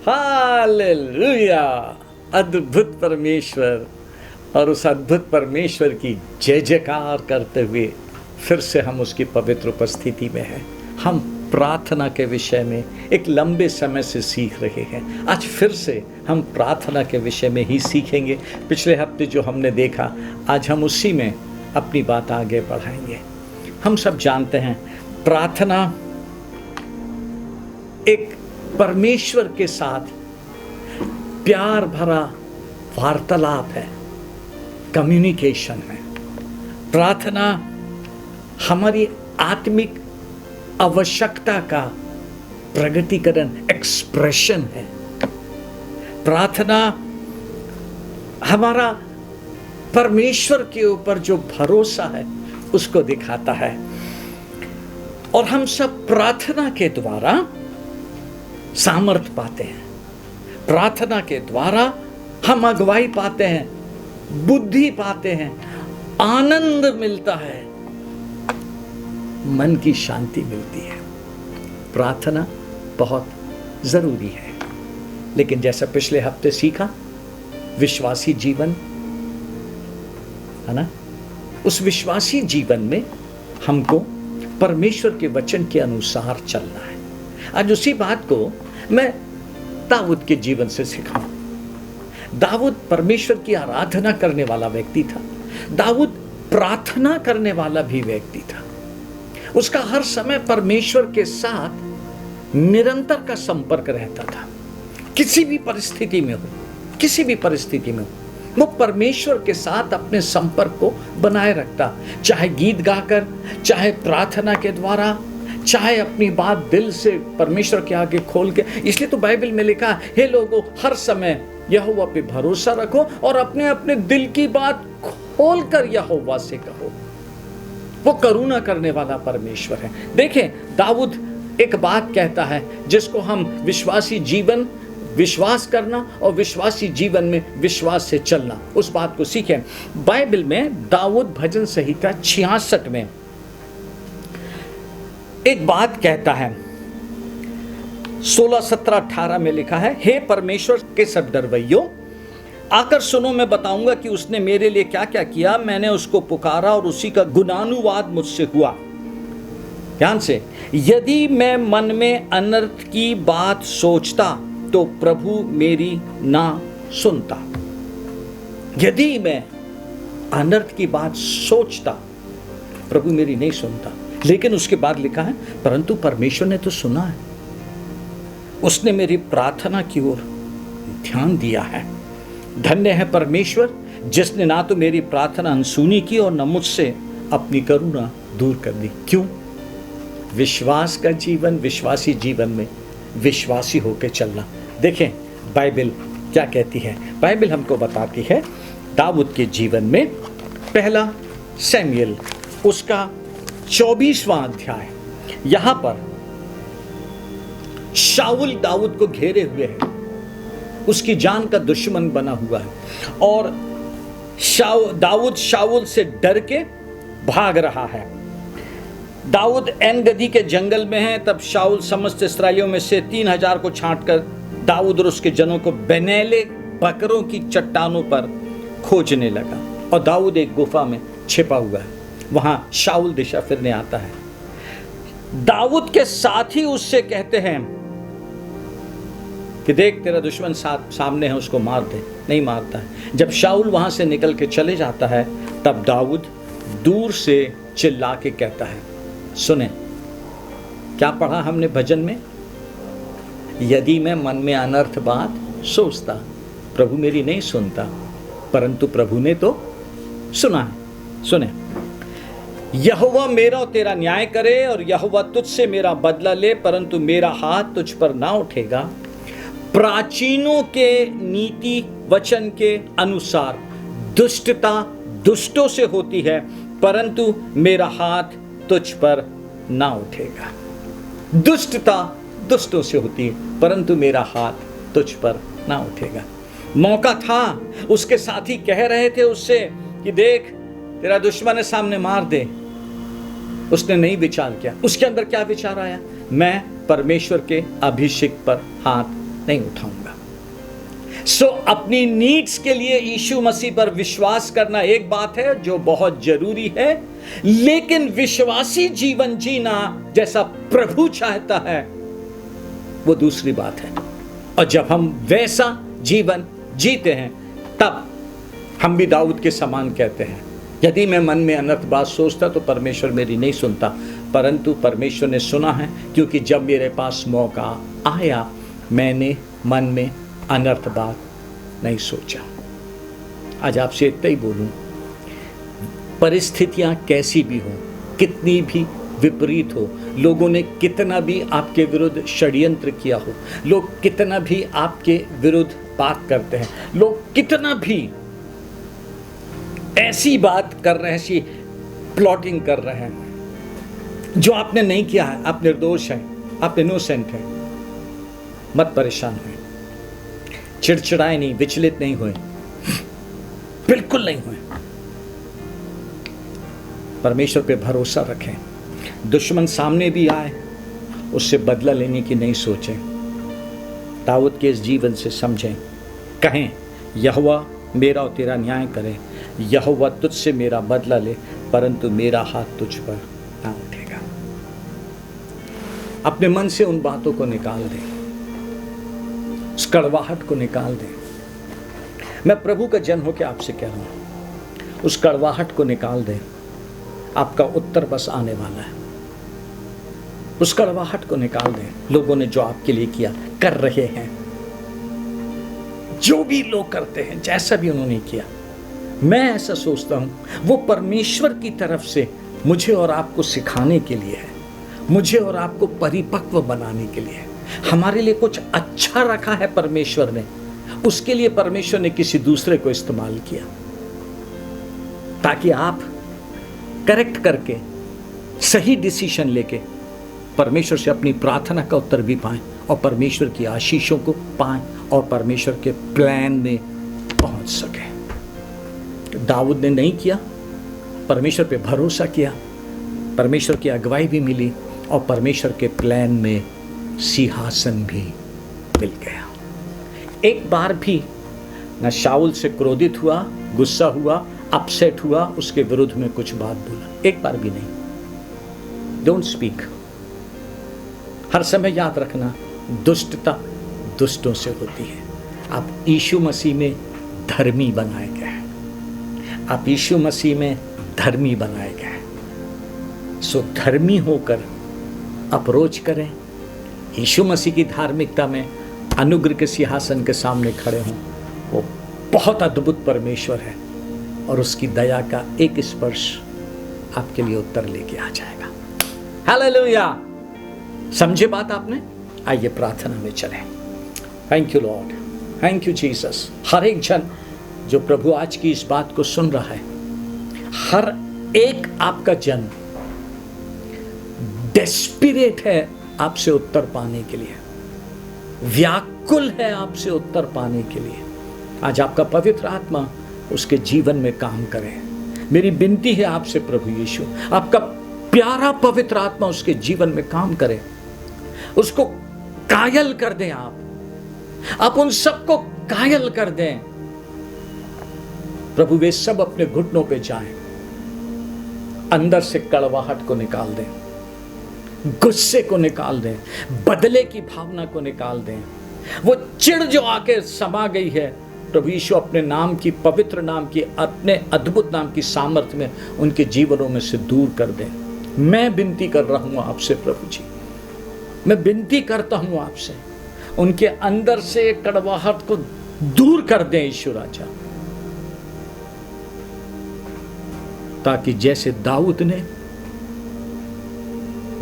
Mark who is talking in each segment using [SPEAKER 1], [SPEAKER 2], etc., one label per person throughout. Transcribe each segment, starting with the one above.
[SPEAKER 1] Hallelujah, अद्भुत परमेश्वर। और उस अद्भुत परमेश्वर की जय जयकार करते हुए फिर से हम उसकी पवित्र उपस्थिति में हैं। हम प्रार्थना के विषय में एक लंबे समय से सीख रहे हैं। आज फिर से हम प्रार्थना के विषय में ही सीखेंगे। पिछले हफ्ते जो हमने देखा, आज हम उसी में अपनी बात आगे बढ़ाएंगे। हम सब जानते हैं प्रार्थना एक परमेश्वर के साथ प्यार भरा वार्तालाप है, कम्युनिकेशन है। प्रार्थना हमारी आत्मिक आवश्यकता का प्रगटीकरण, एक्सप्रेशन है। प्रार्थना हमारा परमेश्वर के ऊपर जो भरोसा है उसको दिखाता है। और हम सब प्रार्थना के द्वारा सामर्थ पाते हैं, प्रार्थना के द्वारा हम अगुवाई पाते हैं, बुद्धि पाते हैं, आनंद मिलता है, मन की शांति मिलती है। प्रार्थना बहुत जरूरी है। लेकिन जैसा पिछले हफ्ते सीखा, विश्वासी जीवन है ना, उस विश्वासी जीवन में हमको परमेश्वर के वचन के अनुसार चलना है। आज उसी बात को मैं दाऊद के जीवन से सिखाऊं। दाऊद परमेश्वर की आराधना करने वाला व्यक्ति था। दाऊद प्रार्थना करने वाला भी व्यक्ति था। उसका हर समय परमेश्वर के साथ निरंतर का संपर्क रहता था। किसी भी परिस्थिति में हो, किसी भी परिस्थिति में हो, वो परमेश्वर के साथ अपने संपर्क को बनाए रखता, चाहे गीत गाकर, चाहे प्रार्थना के द्वारा, चाहे अपनी बात दिल से परमेश्वर के आगे खोल के। इसलिए तो बाइबल में लिखा है, हे लोगों, हर समय यहोवा पे भरोसा रखो और अपने अपने दिल की बात खोलकर यहोवा से कहो। वो करुणा करने वाला परमेश्वर है। देखें, दाऊद एक बात कहता है जिसको हम विश्वासी जीवन, विश्वास करना और विश्वासी जीवन में विश्वास से चलना, उस बात को सीखें। बाइबल में दाऊद भजन संहिता 66 में एक बात कहता है, 16, 17, 18 में लिखा है, हे परमेश्वर के सब डरवैयों, आकर सुनो, मैं बताऊंगा कि उसने मेरे लिए क्या क्या किया। मैंने उसको पुकारा और उसी का गुणानुवाद मुझसे हुआ। ध्यान से, यदि मैं मन में अनर्थ की बात सोचता तो प्रभु मेरी ना सुनता। यदि मैं अनर्थ की बात सोचता, प्रभु मेरी नहीं सुनता। लेकिन उसके बाद लिखा है, परंतु परमेश्वर ने तो सुना है, उसने मेरी प्रार्थना की ओर ध्यान दिया है। धन्य है परमेश्वर जिसने ना तो मेरी प्रार्थना अनसुनी की और न मुझसे अपनी करुणा दूर कर दी। क्यों? विश्वास का जीवन, विश्वासी जीवन में विश्वासी होकर चलना। देखें बाइबल क्या कहती है। बाइबल हमको बताती है दाऊद के जीवन में, पहला सैमुएल उसका 24वां अध्याय, यहां पर शाऊल दाऊद को घेरे हुए है, उसकी जान का दुश्मन बना हुआ है और दाऊद शाऊल से डर के भाग रहा है। दाऊद एन गदी के जंगल में है। तब शाऊल समस्त इस्राएलियों में से 3000 को छांटकर दाऊद और उसके जनों को बेनैले बकरों की चट्टानों पर खोजने लगा। और दाऊद एक गुफा में छिपा हुआ है, वहां शाऊल दिशा फिरने आता है। दाऊद के साथी उससे कहते हैं कि देख, तेरा दुश्मन सामने है, उसको मार दे। नहीं मारता है। जब शाऊल वहां से निकल के चले जाता है, तब दाऊद दूर से चिल्ला के कहता है, सुने, क्या पढ़ा हमने भजन में? यदि मैं मन में अनर्थ बात सोचता, प्रभु मेरी नहीं सुनता, परंतु प्रभु ने तो सुना है। सुने, यहोवा मेरा और तेरा न्याय करे और यहोवा तुझसे मेरा बदला ले, परंतु मेरा हाथ तुझ पर ना उठेगा। प्राचीनों के नीति वचन के अनुसार दुष्टता दुष्टों से होती है, परंतु मेरा हाथ तुझ पर ना उठेगा। दुष्टता दुष्टों से होती है, परंतु मेरा हाथ तुझ पर ना उठेगा। मौका था, उसके साथी कह रहे थे उससे कि देख, तेरा दुश्मन है, सामने मार दे। उसने नहीं विचार किया। उसके अंदर क्या विचार आया? मैं परमेश्वर के अभिषेक पर हाथ नहीं उठाऊंगा। सो अपनी नीड्स के लिए यीशु मसीह पर विश्वास करना एक बात है जो बहुत जरूरी है, लेकिन विश्वासी जीवन जीना जैसा प्रभु चाहता है वो दूसरी बात है। और जब हम वैसा जीवन जीते हैं तब हम भी दाऊद के समान कहते हैं, यदि मैं मन में अनर्थ बात सोचता तो परमेश्वर मेरी नहीं सुनता, परंतु परमेश्वर ने सुना है, क्योंकि जब मेरे पास मौका आया मैंने मन में अनर्थ बात नहीं सोचा। आज आपसे इतना ही बोलूं, परिस्थितियां कैसी भी हो, कितनी भी विपरीत हो, लोगों ने कितना भी आपके विरुद्ध षड्यंत्र किया हो, लोग कितना भी आपके विरुद्ध बात करते हैं, लोग कितना भी ऐसी बात कर रहे हैं, ऐसी प्लॉटिंग कर रहे हैं जो आपने नहीं किया है, आप निर्दोष हैं, आप इनोसेंट हैं, मत परेशान हुए, चिड़चिड़ाए नहीं, विचलित नहीं हुए, बिल्कुल नहीं हुए। परमेश्वर पे भरोसा रखें। दुश्मन सामने भी आए उससे बदला लेने की नहीं सोचें। दाऊद के इस जीवन से समझें, कहें यहोवा मेरा और तेरा न्याय करे, यहोवा तुझसे मेरा बदला ले, परंतु मेरा हाथ तुझ पर ना उठेगा। अपने मन से उन बातों को निकाल दें, उस कड़वाहट को निकाल दें। मैं प्रभु का जन होकर आपसे कह रहा हूं, उस कड़वाहट को निकाल दें, आपका उत्तर बस आने वाला है। उस कड़वाहट को निकाल दें। लोगों ने जो आपके लिए किया, कर रहे हैं, जो भी लोग करते हैं, जैसा भी उन्होंने किया, मैं ऐसा सोचता हूं वो परमेश्वर की तरफ से मुझे और आपको सिखाने के लिए है, मुझे और आपको परिपक्व बनाने के लिए है। हमारे लिए कुछ अच्छा रखा है परमेश्वर ने, उसके लिए परमेश्वर ने किसी दूसरे को इस्तेमाल किया, ताकि आप करेक्ट करके सही डिसीजन लेके परमेश्वर से अपनी प्रार्थना का उत्तर भी पाएं और परमेश्वर की आशीषों को पाएं और परमेश्वर के प्लान में पहुंच सकें। दाऊद ने नहीं किया, परमेश्वर पे भरोसा किया, परमेश्वर की अगुवाई भी मिली और परमेश्वर के प्लान में सिंहासन भी मिल गया। एक बार भी न शाऊल से क्रोधित हुआ, गुस्सा हुआ, अपसेट हुआ, उसके विरुद्ध में कुछ बात बोला, एक बार भी नहीं। Don't speak. हर समय याद रखना, दुष्टता दुष्टों से होती है। आप यीशु मसीह में धर्मी बनाए गए हैं, आप यीशु मसीह में धर्मी बनाए गए हैं। सो धर्मी होकर अप्रोच करें, यीशु मसीह की धार्मिकता में अनुग्रह के सिंहासन के सामने खड़े हों। वो बहुत अद्भुत परमेश्वर है और उसकी दया का एक स्पर्श आपके लिए उत्तर लेके आ जाएगा। हालेलुया। समझे बात आपने? आइए प्रार्थना में चलें। Thank you lord, thank you Jesus. हर एक जन जो प्रभु आज की इस बात को सुन रहा है, हर एक आपका जन डेस्परेट है आपसे उत्तर पाने के लिए, व्याकुल है आपसे उत्तर पाने के लिए। आज आपका पवित्र आत्मा उसके जीवन में काम करे। मेरी विनती है आपसे प्रभु यीशु, आपका प्यारा पवित्र आत्मा उसके जीवन में काम करे, उसको कायल कर दें। आप उन सबको कायल कर दें प्रभु। वे सब अपने घुटनों पे जाएं, अंदर से कड़वाहट को निकाल दें, गुस्से को निकाल दें, बदले की भावना को निकाल दें। वो चिढ़ जो आके समा गई है प्रभु यीशु अपने नाम की, पवित्र नाम की, अपने अद्भुत नाम की सामर्थ्य में उनके जीवनों में से दूर कर दें। मैं विनती कर रहा हूं आपसे प्रभु जी, मैं विनती करता हूं आपसे, उनके अंदर से कड़वाहट को दूर कर दें यीशु राजा, ताकि जैसे दाऊद ने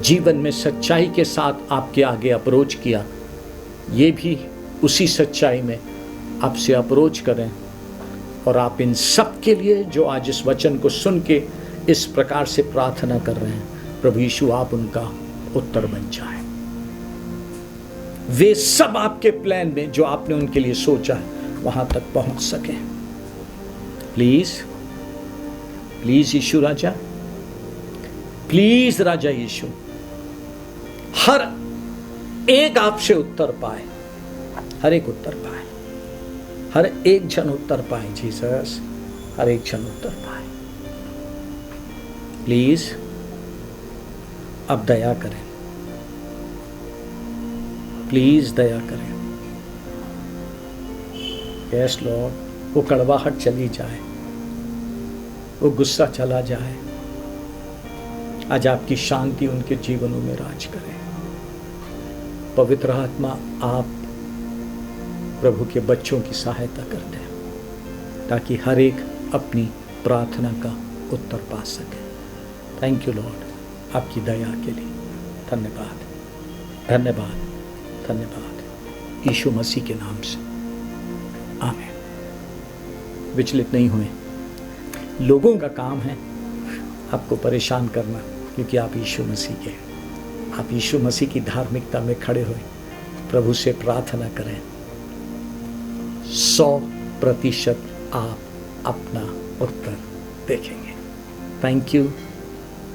[SPEAKER 1] जीवन में सच्चाई के साथ आपके आगे अप्रोच किया, ये भी उसी सच्चाई में आपसे अप्रोच करें। और आप इन सब के लिए जो आज इस वचन को सुन के इस प्रकार से प्रार्थना कर रहे हैं, प्रभु यीशु आप उनका उत्तर बन जाए। वे सब आपके प्लान में जो आपने उनके लिए सोचा है वहां तक पहुंच सके। प्लीज प्लीज यीशु राजा, प्लीज राजा यीशु, हर एक आपसे उत्तर पाए, हर एक उत्तर पाए, हर एक जन उत्तर पाए जीसस, हर एक जन उत्तर पाए। प्लीज अब दया करें, प्लीज दया करें। यस लॉर्ड, वो कड़वाहट चली जाए, वो गुस्सा चला जाए। आज आपकी शांति उनके जीवनों में राज करे। पवित्र आत्मा, आप प्रभु के बच्चों की सहायता कर दें ताकि हर एक अपनी प्रार्थना का उत्तर पा सके। थैंक यू लॉर्ड, आपकी दया के लिए धन्यवाद, धन्यवाद, धन्यवाद। यीशु मसीह के नाम से आमीन। विचलित नहीं हुए। लोगों का काम है आपको परेशान करना, क्योंकि आप यीशु मसीह के हैं। आप यीशु मसीह की धार्मिकता में खड़े हुए प्रभु से प्रार्थना करें। 100% आप अपना उत्तर देखेंगे। Thank you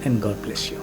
[SPEAKER 1] and God bless you.